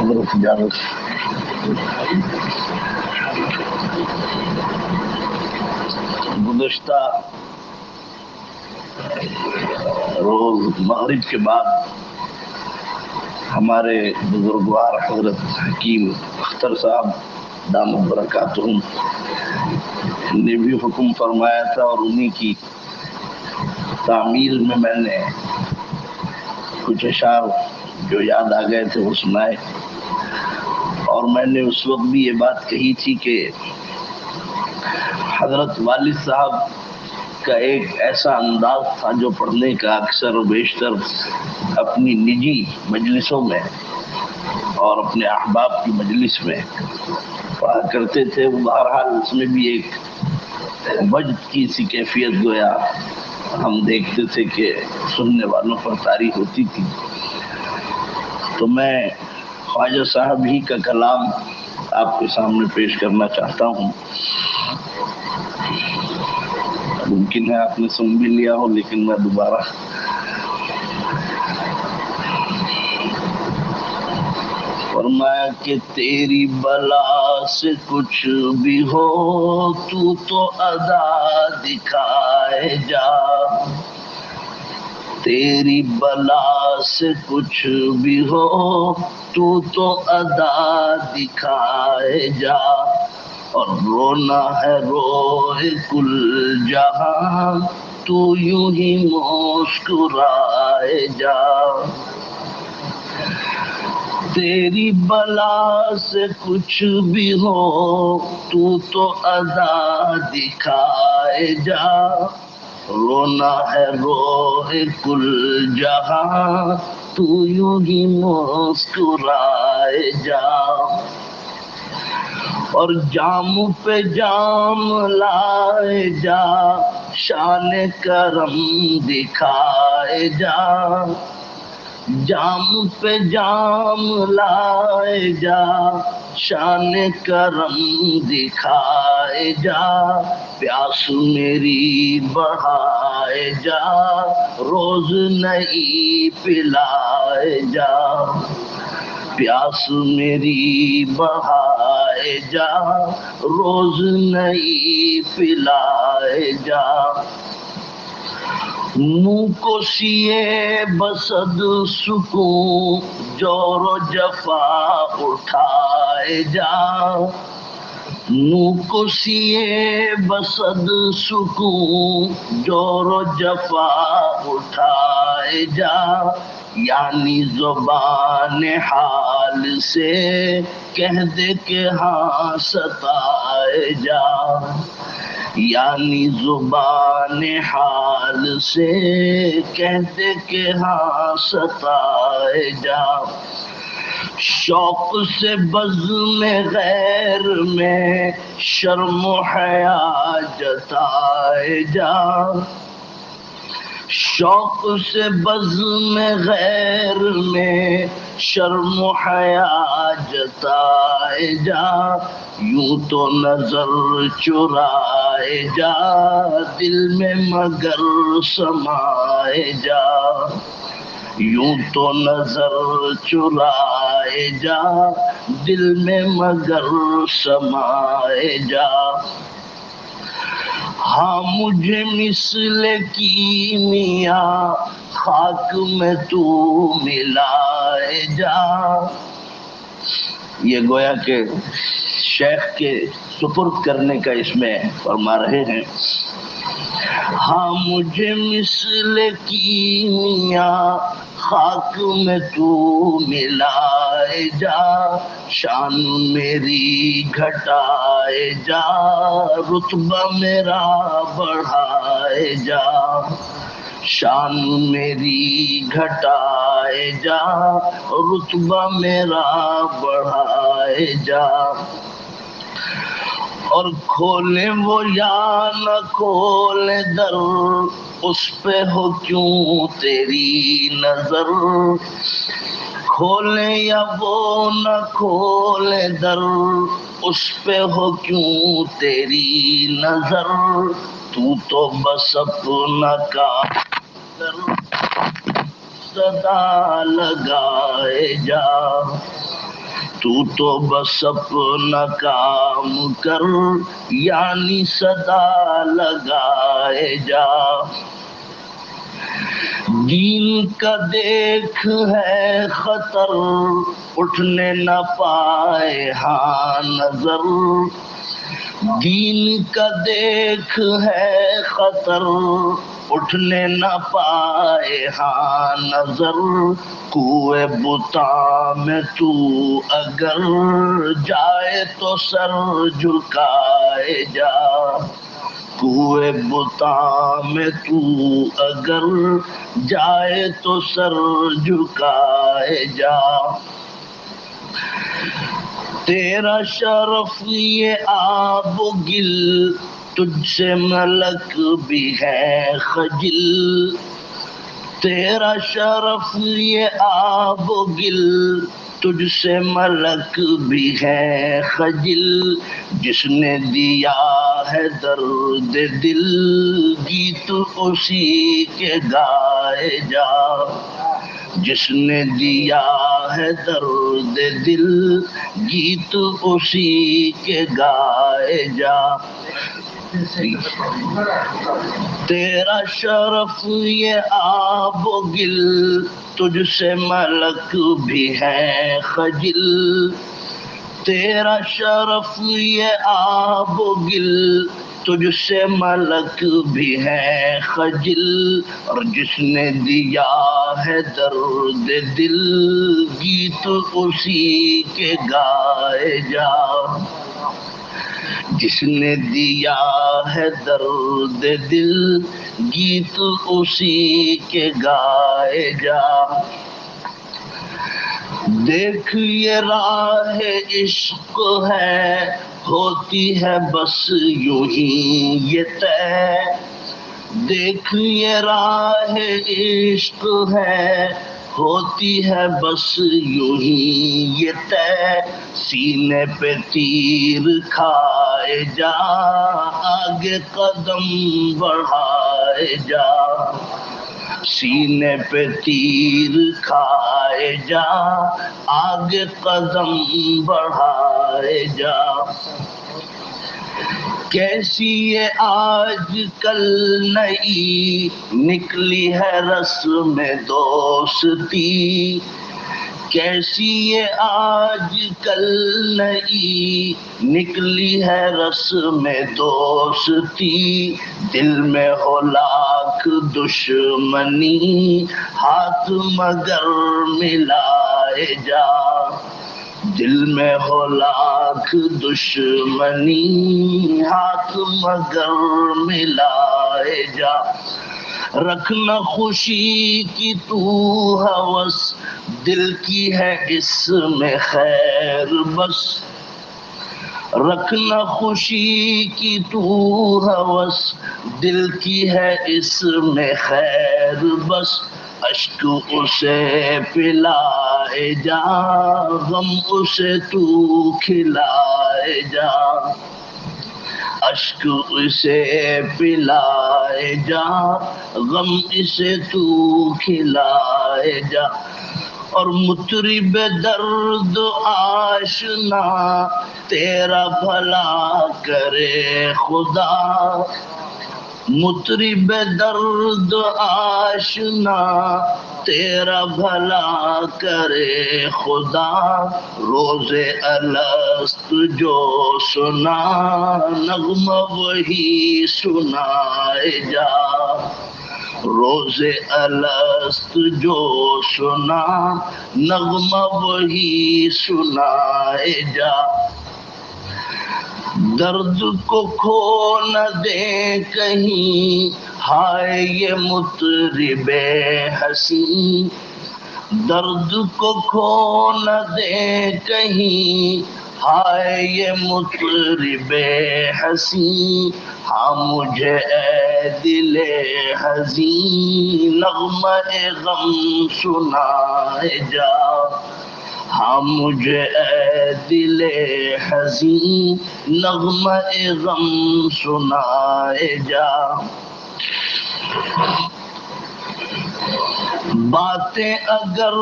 حضرت اجازت گزشتہ روز مغرب کے بعد ہمارے بزرگوار حضرت حکیم اختر صاحب دامت برکاتہم نے بھی حکم فرمایا تھا اور انہی کی تعمیل میں نے کچھ اشعار جو یاد آ گئے تھے وہ سنائے، اور میں نے اس وقت بھی یہ بات کہی تھی کہ حضرت والد صاحب کا ایک ایسا انداز تھا جو پڑھنے کا اکثر و بیشتر اپنی نجی مجلسوں میں اور اپنے احباب کی مجلس میں پڑھا کرتے تھے۔ بہرحال اس میں بھی ایک وجد کی سی کیفیت گویا ہم دیکھتے تھے کہ سننے والوں پر طاری ہوتی تھی۔ تو میں خواجہ صاحب ہی کا کلام آپ کے سامنے پیش کرنا چاہتا ہوں۔ ممکن ہے آپ نے سن بھی لیا ہو، لیکن میں دوبارہ فرمایا کہ تیری بلا سے کچھ بھی ہو تو ادا دکھائے جا، تیری بلا سے کچھ بھی ہو تو ادا دکھائے جا، اور رونا ہے روئے کل جہاں تو یوں ہی مسکرائے جا، تیری بلا سے کچھ بھی ہو تو ادا دکھائے جا، رونا ہے روئے کل جہاں تو یوں ہی مسکرائے جا، اور جام پہ جام لائے جا، شان کرم دکھائے جا، جام پہ جام لائے جا، شان کرم دکھائے جا، پیاس میری بڑھائے جا، روز نئی پلائے جا، پیاس میری بڑھائے جا، روز نئی پلائے جا، منہ کو سیے بسد سکون جور و جفا اٹھائے جا، منہ کو سیے بسد سکون جور و جفا اٹھائے جا، یعنی زبان حال سے کہہ دے کہ ہاں ستائے جا، یعنی زبان حال سے کہہ دے کہ ہاں ستائے جا، شوق سے بزم غیر میں شرم و حیا جتائے جا، شوق سے بزم غیر میں شرم و حیا جتائے جا، یوں تو نظر چرائے جا، دل میں مگر سمائے جا، یوں تو نظر چرائے جا، دل میں مگر سمائے جا، ہاں مجھے مثل کیمیا خاک میں تو ملائے جا، یہ گویا کہ شیخ کے سپرد کرنے کا اس میں فرما رہے ہیں۔ ہاں مجھے مثل کیمیا خاک میں تو ملائے جا، شان میری گھٹائے جا، رتبہ میرا بڑھائے جا، شان میری گھٹائے جا، رتبہ میرا بڑھائے جا، اور کھولے وہ یا نہ کھولے در، اس پہ ہو کیوں تیری نظر، کھولے یا وہ نہ کھولے در، اس پہ ہو کیوں تیری نظر، تو بس اپنا کام کر صدا لگائے جا، تو بس اپنا کام کر یعنی صدا لگائے جا. دین کا دیکھ ہے خطر اٹھنے نہ پائے ہاں نظر. دین کا دیکھ ہے خطر اٹھنے نہ پائے ہاں نظر. کوئے بتا میں تو اگر جائے تو سر جھکائے جا. کوئے بتا میں تو اگر جائے تو سر جھکائے جا. تیرا شرف یہ آب و گل تجھ سے ملک بھی ہے خجل. تیرا شرف یہ آب و گل تجھ سے ملک بھی ہے خجل. جس نے دیا ہے درد دل گیت اسی کے گائے جا. جس نے دیا ہے درد دل گیت اسی کے گائے جا. تیرا شرف یہ آب و گل تجھ سے ملک بھی ہے خجل. تیرا شرف یہ آب و گل تجھ سے ملک بھی ہے خجل. اور جس نے دیا ہے درد دل گیت اسی کے گائے جا. جس نے دیا ہے درد دل گیت اسی کے گائے جا. دیکھ یہ راہ عشق ہے ہوتی ہے بس یوں ہی یہ طے. دیکھ یہ راہ عشق ہے ہوتی ہے بس یوں ہی یہ طے. سینے پہ تیر کھائے جا آگے قدم بڑھائے جا. سینے پہ تیر کھائے جا آگے قدم بڑھائے جا. کیسی یہ آج کل نئی نکلی ہے رسم دوستی. کیسی یہ آج کل نئی نکلی ہے رسم دوستی. دل میں ہو لاکھ دشمنی ہاتھ مگر ملائے جا. دل میں ہو لاکھ دشمنی ہاتھ مگر ملائے جا. رکھنا خوشی کی تو ہوس دل کی ہے اس میں خیر بس. رکھنا خوشی کی تو ہوس دل کی ہے اس میں خیر بس. اشک اسے پلائے جا غم اسے تو کھلائے جا. اشک اسے پلائے جا غم اسے تو کھلائے جا. اور مطرب درد آشنا تیرا بھلا کرے خدا. مطرب درد آشنا تیرا بھلا کرے خدا. روز الست جو سنا نغمہ وہی سنائے جا. روز الست جو سنا نغمہ وہی سنائے جا. درد کو کھو نہ دے کہیں ہائے یہ مطرب حسین. درد کو کھو نہ دے کہیں ہائے یہ مطرب حسین. ہاں مجھے اے دل حزین نغمہ غم سنائے جا. ہاں مجھے اے دل حزین نغمہ غم سنائے جا. باتیں اگر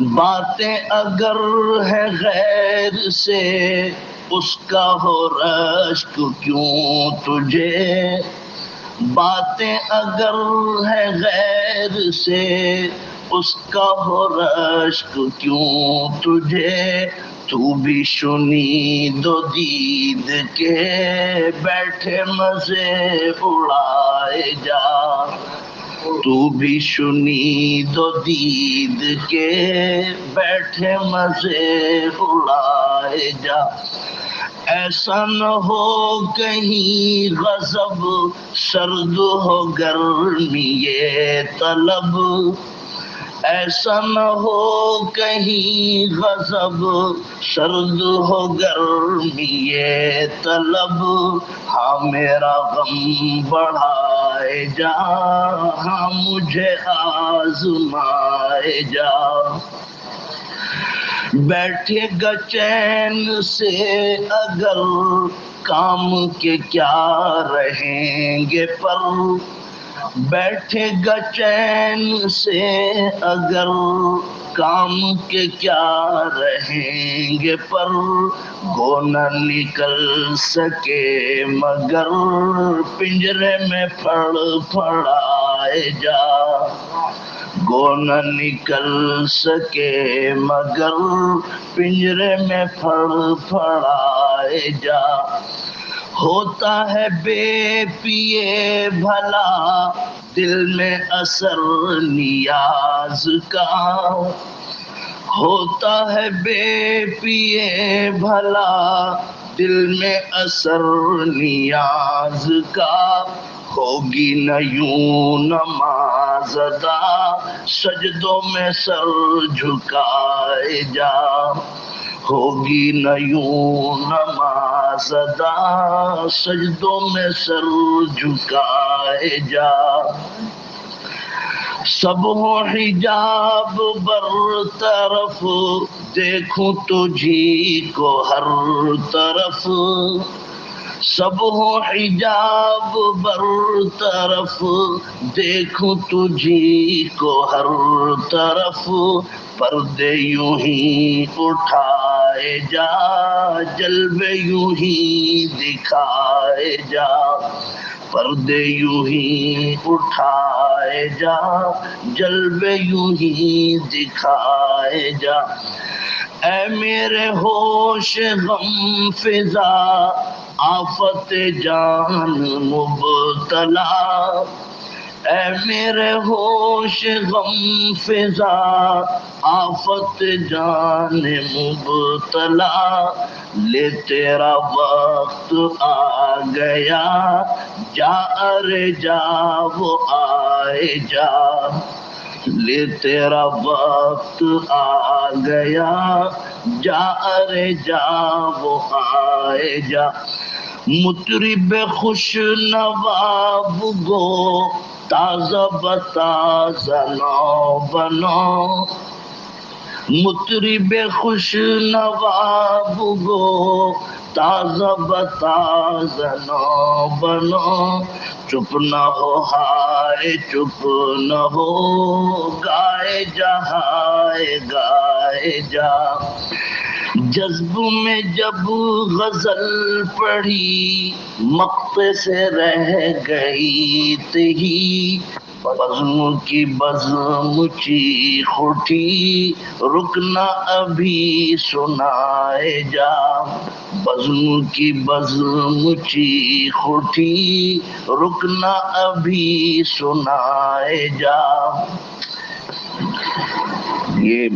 باتیں اگر ہے غیر سے اس کا ہو رشک کیوں تجھے، باتیں اگر ہے غیر سے اس کا ہو رشک کیوں تجھے، تو بھی شنید و دید کے بیٹھے مزے اڑائے جا، تو بھی شنید و دید کے بیٹھے مزے اڑائے جا، ایسا نہ ہو کہیں غضب سرد ہو گرمی یہ طلب، ایسا نہ ہو کہیں غضب سرد ہو گرمی یہ طلب، ہاں میرا غم بڑھائے جا، ہاں مجھے آزمائے جا، بیٹھے گا چین سے اگر کام کے کیا رہیں گے پر، بیٹھے گا چین سے اگر کام کے کیا رہیں گے پر، گو نہ نکل سکے مگر پنجرے میں پھڑ پھڑائے جا، گو نہ نکل سکے مگر پنجرے میں پھڑ پھڑائے جا، ہوتا ہے بے پیے بھلا دل میں اثر نیاز کا، ہوتا ہے بے پیے بھلا دل میں اثر نیاز کا، ہوگی نہ یوں نماز ادا سجدوں میں سر جھکائے جا، ہوگی نہ یوں نماز ادا سجدوں میں سر جھکائے جا، سب ہو حجاب برطرف دیکھوں تجھی کو ہر طرف، سب ہو حجاب برطرف دیکھوں تجھی کو ہر طرف، پردے یوں ہی اٹھائے جا جلوے یوں ہی دکھائے جا، پردے یوں ہی اٹھائے جا جلوے یوں ہی دکھائے جا، اے میرے ہوش غم فزا آفت جان مبتلا، اے میرے ہوش غم فزا آفت جان مبتلا، لے تیرا وقت آ گیا جا ارے جا وہ آئے جا، لے تیرا وقت آ گیا جا ارے جا وہ آئے جا، مطرب خوش نواب گو تازہ بتازہ نو بنو، مطرب خوش نواب گو تازہ بتازہ نو بنو، چپ نہ ہو ہائے چپ نہ ہو گائے جا ہائے گائے جا، جذب میں جب غزل پڑھی مقطع سے رہ گئی تہی، بزم کی بزم چیخ اٹھی رکنا ابھی سنائے جا، بزم کی بزم چیخ اٹھی رکنا ابھی سنائے جا، یہ